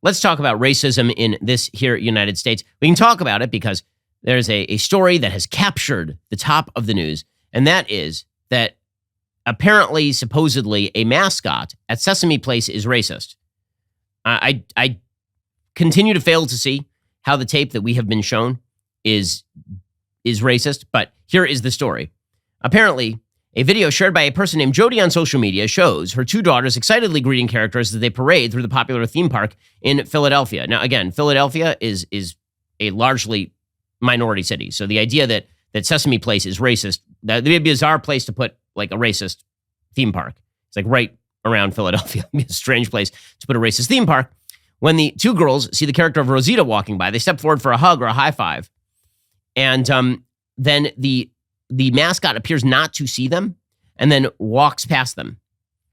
let's talk about racism in this here United States. We can talk about it because there's a story that has captured the top of the news, and that is that apparently, supposedly, a mascot at Sesame Place is racist. I continue to fail to see how the tape that we have been shown is racist, but here is the story. Apparently, a video shared by a person named Jody on social media shows her two daughters excitedly greeting characters as they parade through the popular theme park in Philadelphia. Now, again, Philadelphia is a largely minority city, so the idea that Sesame Place is racist, that would be a bizarre place to put like a racist theme park. It's like right around Philadelphia. It's a strange place to put a racist theme park. When the two girls see the character of Rosita walking by, they step forward for a hug or a high five. And then the mascot appears not to see them and then walks past them.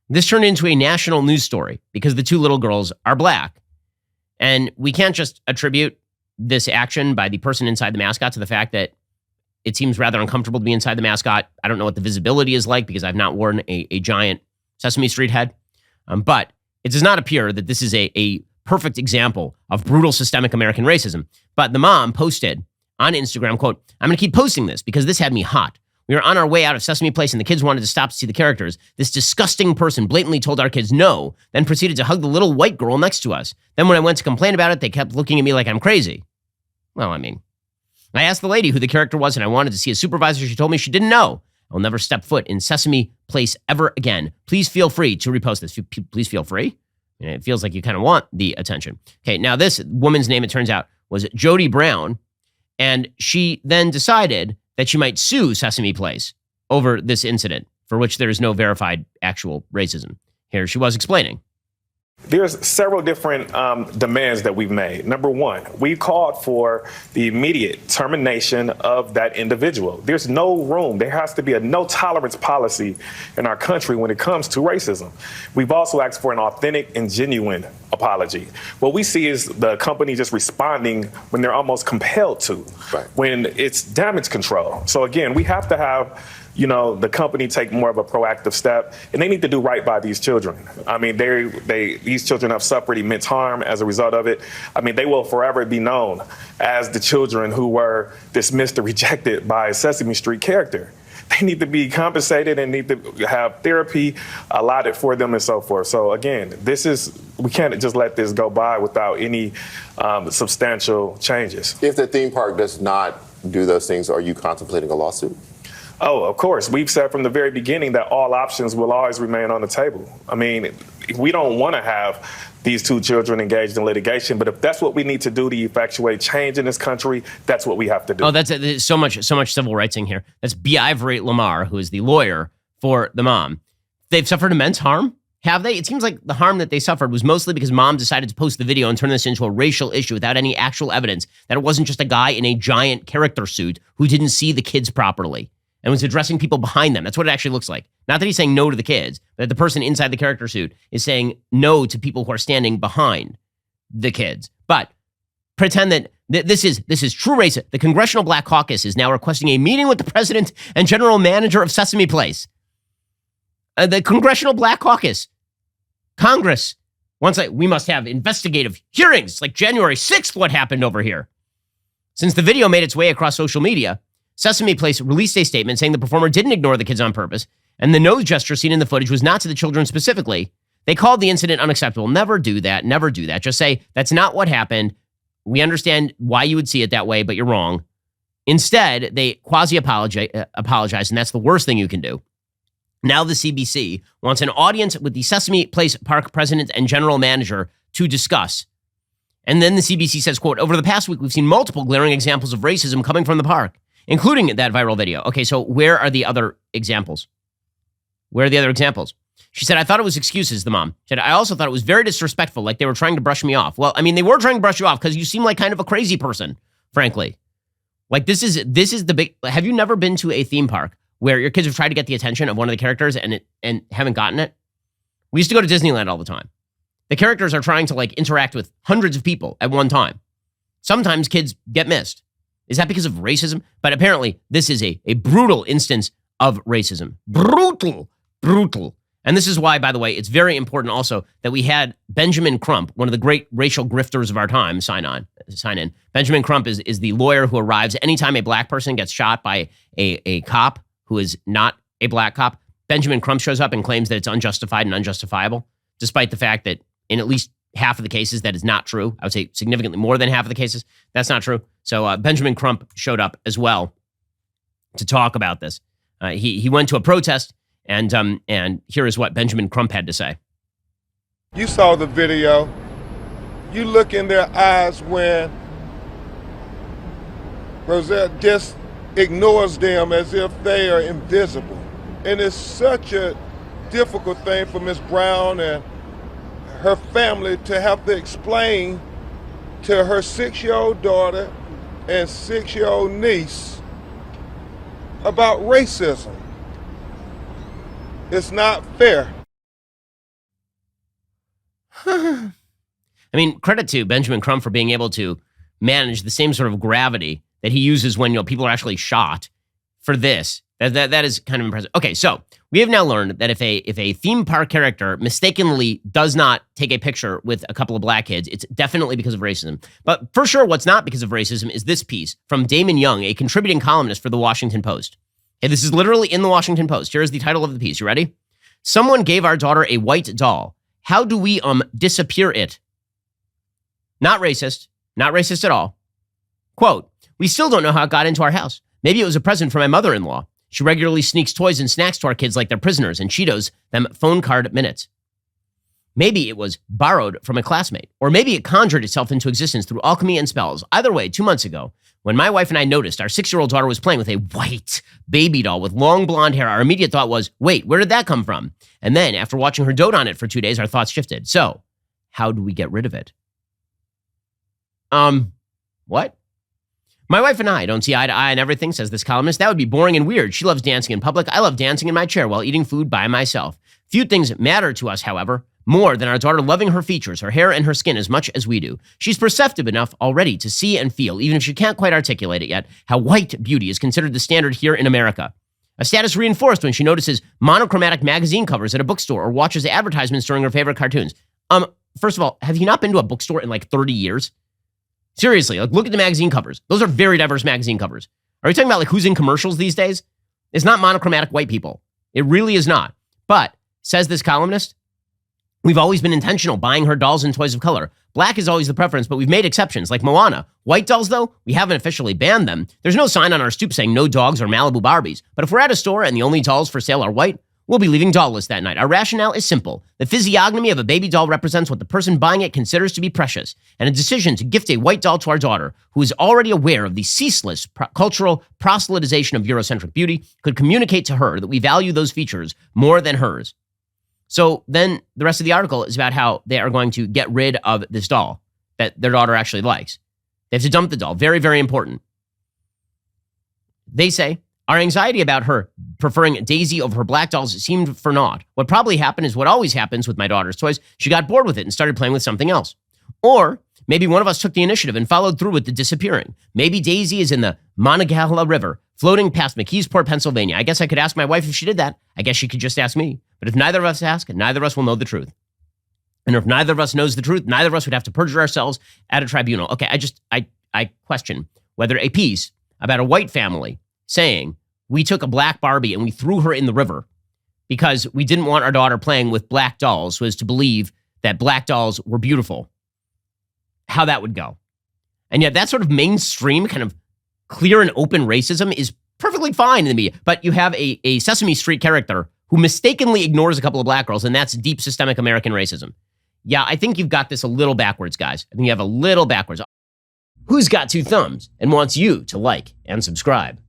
This turned into a national news story because the two little girls are black. And we can't just attribute this action by the person inside the mascot to the fact that it seems rather uncomfortable to be inside the mascot. I don't know what the visibility is like because I've not worn a giant Sesame Street head. But it does not appear that this is a perfect example of brutal systemic American racism. But the mom posted on Instagram, quote, "I'm going to keep posting this because this had me hot. We were on our way out of Sesame Place and the kids wanted to stop to see the characters. This disgusting person blatantly told our kids no, then proceeded to hug the little white girl next to us. Then when I went to complain about it, they kept looking at me like I'm crazy." Well, I mean, I asked the lady who the character was and I wanted to see a supervisor. She told me she didn't know. I'll never step foot in Sesame Place ever again. Please feel free to repost this. Please feel free. It feels like you kind of want the attention. Okay, now this woman's name, it turns out, was Jody Brown. And she then decided that she might sue Sesame Place over this incident, for which there is no verified actual racism. Here she was explaining. There's several different demands that we've made. Number one, we called for the immediate termination of that individual. There's no room. There has to be a no tolerance policy in our country when it comes to racism. We've also asked for an authentic and genuine apology. What we see is the company just responding when they're almost compelled to, right, when it's damage control. So again, we have to have the company take more of a proactive step, and they need to do right by these children. I mean, these children have suffered immense harm as a result of it. I mean, they will forever be known as the children who were dismissed or rejected by a Sesame Street character. They need to be compensated and need to have therapy allotted for them and so forth. So again, we can't just let this go by without any substantial changes. If the theme park does not do those things, are you contemplating a lawsuit? Oh, of course. We've said from the very beginning that all options will always remain on the table. I mean, we don't want to have these two children engaged in litigation, but if that's what we need to do to effectuate change in this country, that's what we have to do. Oh, there's so much civil rights in here. That's B. Ivory Lamar, who is the lawyer for the mom. They've suffered immense harm, have they? It seems like the harm that they suffered was mostly because mom decided to post the video and turn this into a racial issue without any actual evidence that it wasn't just a guy in a giant character suit who didn't see the kids properly and was addressing people behind them. That's what it actually looks like. Not that he's saying no to the kids, but that the person inside the character suit is saying no to people who are standing behind the kids. But pretend that this is true racism. The Congressional Black Caucus is now requesting a meeting with the president and general manager of Sesame Place. The Congressional Black Caucus, Congress, we must have investigative hearings like January 6th, what happened over here. Since the video made its way across social media, Sesame Place released a statement saying the performer didn't ignore the kids on purpose, and the nose gesture seen in the footage was not to the children specifically. They called the incident unacceptable. Never do that. Never do that. Just say, that's not what happened. We understand why you would see it that way, but you're wrong. Instead, they quasi-apologize, and that's the worst thing you can do. Now the CBC wants an audience with the Sesame Place park president and general manager to discuss. And then the CBC says, quote, "Over the past week, we've seen multiple glaring examples of racism coming from the park, including that viral video." Okay, so where are the other examples? Where are the other examples? She said, "I thought it was excuses," the mom said. "I also thought it was very disrespectful, like they were trying to brush me off." Well, I mean, they were trying to brush you off because you seem like kind of a crazy person, frankly. Like this is the big, have you never been to a theme park where your kids have tried to get the attention of one of the characters and haven't gotten it? We used to go to Disneyland all the time. The characters are trying to interact with hundreds of people at one time. Sometimes kids get missed. Is that because of racism? But apparently, this is a brutal instance of racism. Brutal. And this is why, by the way, it's very important also that we had Benjamin Crump, one of the great racial grifters of our time, sign in. Benjamin Crump is the lawyer who arrives anytime a black person gets shot by a cop who is not a black cop. Benjamin Crump shows up and claims that it's unjustified and unjustifiable, despite the fact that in at least half of the cases that is not true. I would say significantly more than half of the cases that's not true. So Benjamin Crump showed up as well to talk about this. He went to a protest. And here is what Benjamin Crump had to say. You saw the video. You look in their eyes when Rosette just ignores them as if they are invisible. And it's such a difficult thing for Miss Brown and her family to have to explain to her 6-year-old daughter and 6-year-old niece about racism. It's not fair. I mean, credit to Benjamin Crump for being able to manage the same sort of gravity that he uses when people are actually shot for this. That is kind of impressive. Okay, so we have now learned that if a theme park character mistakenly does not take a picture with a couple of black kids, it's definitely because of racism. But for sure, what's not because of racism is this piece from Damon Young, a contributing columnist for the Washington Post. Okay, this is literally in the Washington Post. Here is the title of the piece. You ready? Someone gave our daughter a white doll. How do we disappear it? Not racist. Not racist at all. Quote, we still don't know how it got into our house. Maybe it was a present from my mother-in-law. She regularly sneaks toys and snacks to our kids like they're prisoners and Cheetos them phone card minutes. Maybe it was borrowed from a classmate. Or maybe it conjured itself into existence through alchemy and spells. Either way, 2 months ago, when my wife and I noticed our 6-year-old daughter was playing with a white baby doll with long blonde hair, our immediate thought was, wait, where did that come from? And then after watching her dote on it for 2 days, our thoughts shifted. So, how do we get rid of it? What? My wife and I don't see eye to eye on everything, says this columnist. That would be boring and weird. She loves dancing in public. I love dancing in my chair while eating food by myself. Few things matter to us, however, more than our daughter loving her features, her hair, and her skin as much as we do. She's perceptive enough already to see and feel, even if she can't quite articulate it yet, how white beauty is considered the standard here in America. A status reinforced when she notices monochromatic magazine covers at a bookstore or watches advertisements during her favorite cartoons. First of all, have you not been to a bookstore in like 30 years? Seriously, look at the magazine covers. Those are very diverse magazine covers. Are you talking about who's in commercials these days? It's not monochromatic white people. It really is not. But, says this columnist, we've always been intentional buying her dolls and toys of color. Black is always the preference, but we've made exceptions, like Moana. White dolls, though, we haven't officially banned them. There's no sign on our stoop saying no dogs or Malibu Barbies. But if we're at a store and the only dolls for sale are white, we'll be leaving dollless that night. Our rationale is simple. The physiognomy of a baby doll represents what the person buying it considers to be precious, and a decision to gift a white doll to our daughter, who is already aware of the ceaseless cultural proselytization of Eurocentric beauty, could communicate to her that we value those features more than hers. So then the rest of the article is about how they are going to get rid of this doll that their daughter actually likes. They have to dump the doll. Very, very important. They say, our anxiety about her preferring Daisy over her black dolls seemed for naught. What probably happened is what always happens with my daughter's toys. She got bored with it and started playing with something else. Or maybe one of us took the initiative and followed through with the disappearing. Maybe Daisy is in the Monongahela River, floating past McKeesport, Pennsylvania. I guess I could ask my wife if she did that. I guess she could just ask me. But if neither of us ask, neither of us will know the truth. And if neither of us knows the truth, neither of us would have to perjure ourselves at a tribunal. Okay, I question whether a piece about a white family saying we took a black Barbie and we threw her in the river because we didn't want our daughter playing with black dolls was to believe that black dolls were beautiful, how that would go. And yet that sort of mainstream kind of clear and open racism is perfectly fine in the media. But you have a Sesame Street character who mistakenly ignores a couple of black girls, and that's deep systemic American racism. Yeah, I think you've got this a little backwards, guys. I think you have a little backwards. Who's got two thumbs and wants you to like and subscribe?